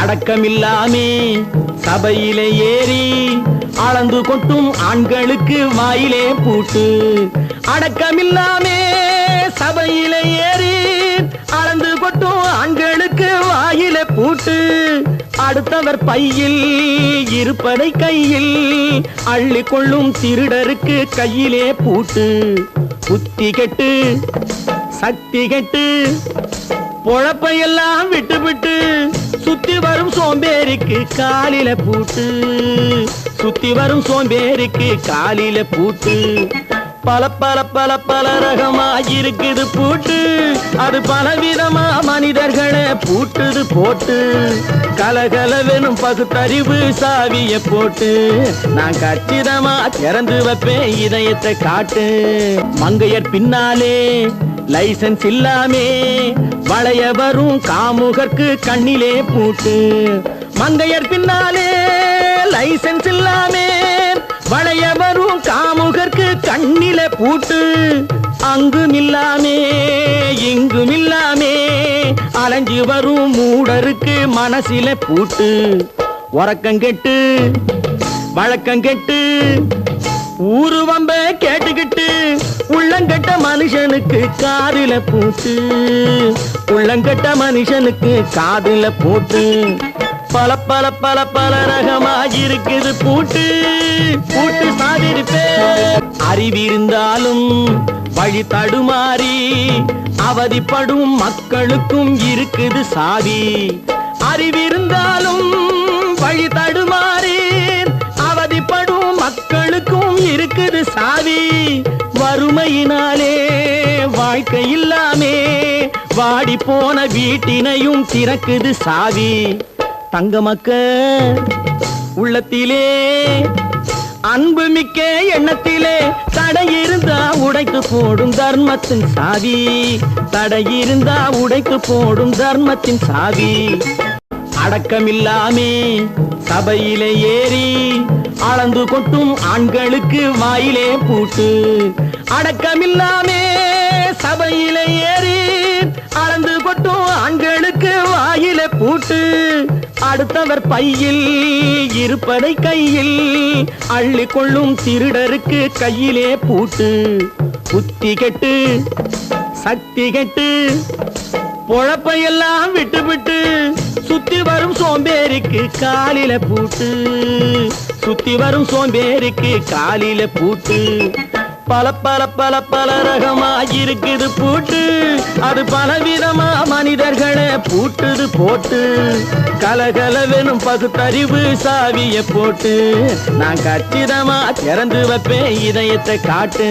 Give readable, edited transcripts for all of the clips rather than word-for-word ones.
அடக்கமில்லாமே சபையிலே ஏறி அளந்து கொட்டும் ஆண்களுக்கு வாயிலே பூட்டு. அடக்கமில்லாமே சபையிலே ஏறி அளந்து கொட்டும் ஆண்களுக்கு வாயிலே பூட்டு. அடுத்தவர் பையில் இருப்பதை கையில் அள்ளி கொள்ளும் திருடருக்கு கையிலே பூட்டு. புத்தி கெட்டு சக்தி கெட்டு பொழப்பையெல்லாம் விட்டு விட்டு சுத்தி வரும் சோம்பேறிக்கு காலில பூட்டு. சுத்தி வரும் சோம்பேறிக்கு காலில பூட்டு. பல பல பல பல ரகமா இருக்குது பூட்டு. அது பலவிதமா மனிதர்களை பூட்டுது போட்டு. கலகலவெனும் பகுத்தறிவு சாவிய போட்டு நான் கச்சிதமா திறந்து வைப்பேன் இதயத்தை காட்டு. மங்கையர் பின்னாலே லைசன்ஸ் இல்லாமே வளைய வரும் காமுகர்க்கு கண்ணிலே பூட்டு. மங்கையர் பின்னாலே லைசன்ஸ் இல்லாமே வளைய வரும் காமுகர்க்கு கண்ணில பூட்டு. அங்கும் இல்லாமே இங்கும் இல்லாமே அலைஞ்சு வரும் மூடருக்கு மனசில பூட்டு. உறக்கங்கெட்டு வழக்கங்கெட்டு ஊரு வம்ப கேட்டுக்கிட்டு உள்ளங்கட்ட மனுஷனுக்கு காதில பூட்டு. உள்ளங்கட்ட மனுஷனுக்கு காதில பூட்டு. பல பல பல பல ரகமா இருக்குது பூட்டு. பூட்டு சாதிருப்பே அறிவிருந்தாலும் வழி தடுமாறி அவதிப்படும் மக்களுக்கும் இருக்குது சாவி. அறிவிருந்தாலும் வழி தடுமாறி அவதிப்படும் மக்களுக்கும் இருக்குது சாவி. வறுமையினாலே வாழ்க்கை இல்லாமே வாடி போன வீட்டினையும் திறக்குது சாவி. தங்க மக்க உள்ளத்திலே அன்பு மிக்க எண்ணத்திலே தடையிருந்தா உடைத்து போடும் தர்மத்தின் சாவி. தடையிருந்தா உடைத்து போடும் தர்மத்தின் சாவி. அடக்கமில்லாமே சபையிலே ஏறி அளந்து கொட்டும் ஆண்களுக்கு வாயிலே பூட்டு. அடக்கமில்லாமே சபையிலே ஏறி அளந்து கொட்டும் ஆண்களுக்கு வாயிலே பூட்டு. அடுத்தவர் பையில் இருப்பதை கையில் அள்ளி கொள்ளும் திருடருக்கு கையிலே பூட்டு. புத்தி கெட்டு சக்தி கெட்டு பொழப்பையெல்லாம் விட்டு விட்டு சுத்தி வரும் சோம்பேறிக்கு காலில பூட்டு. சுத்தி வரும் சோம்பேறிக்கு காலில பூட்டு. பல பல பல பல ரகமா இருக்குது பூட்டு. அது பலவிதமா மனிதர்களை பூட்டுது போட்டு. கலகலவெனும் பகுத்தறிவு சாவிய போட்டு நான் கச்சிதமா திறந்து வைப்பேன் இதயத்தை காட்டு.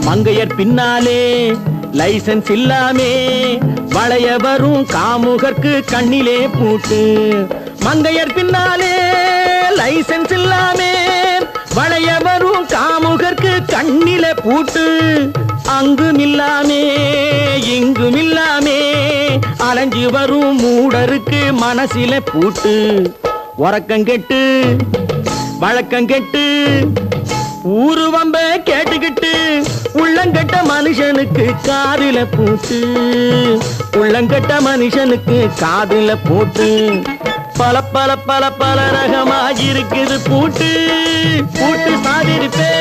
மங்கையர் பின்னாலே லைசன்ஸ் இல்லாமே வளைய வரும் காமுகர்க்கு கண்ணிலே பூட்டு. மங்கையர் பின்னாலே லைசன்ஸ் இல்லாமே வளைய வரும் காமுகர்க்கு கண்ணில பூட்டு. அங்கும் இல்லாமே இங்கும் இல்லாமே அலைஞ்சு வரும் மூடருக்கு மனசில பூட்டு. உறக்கங்கெட்டு வழக்கங்கெட்டு ஊரு வம்ப கேட்டுக்கிட்டு உள்ளங்கட்ட மனுஷனுக்கு காதில பூட்டு. உள்ளங்கட்ட மனுஷனுக்கு காதில பூட்டு. பல பல பல பல ரகமா இருக்குது பூட்டு. பூட்டு சாதிருப்பே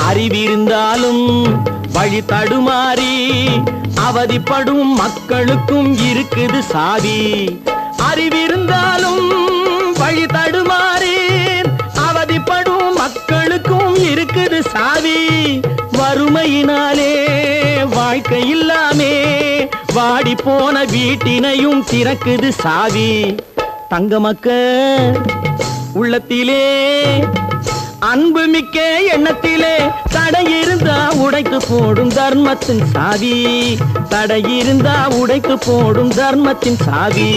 அறிவிருந்தாலும் வழி தடுமாறி அவதிப்படும் மக்களுக்கும் இருக்குது சாவி. அறிவிருந்தாலும் வழி தடுமாறி அவதிப்படும் மக்களுக்கும் இருக்குது சாவி. வறுமையினாலே வாழ்க்கை இல்லாமே வாடி போன வீட்டினையும் திறக்குது சாவி. தங்க மக்க உள்ளத்திலே அன்பு மிக்க எண்ணத்திலே தடையிருந்தா உடைத்து போடும் தர்மத்தின் சாவி. தடையிருந்தா உடைத்து போடும் தர்மத்தின் சாவி.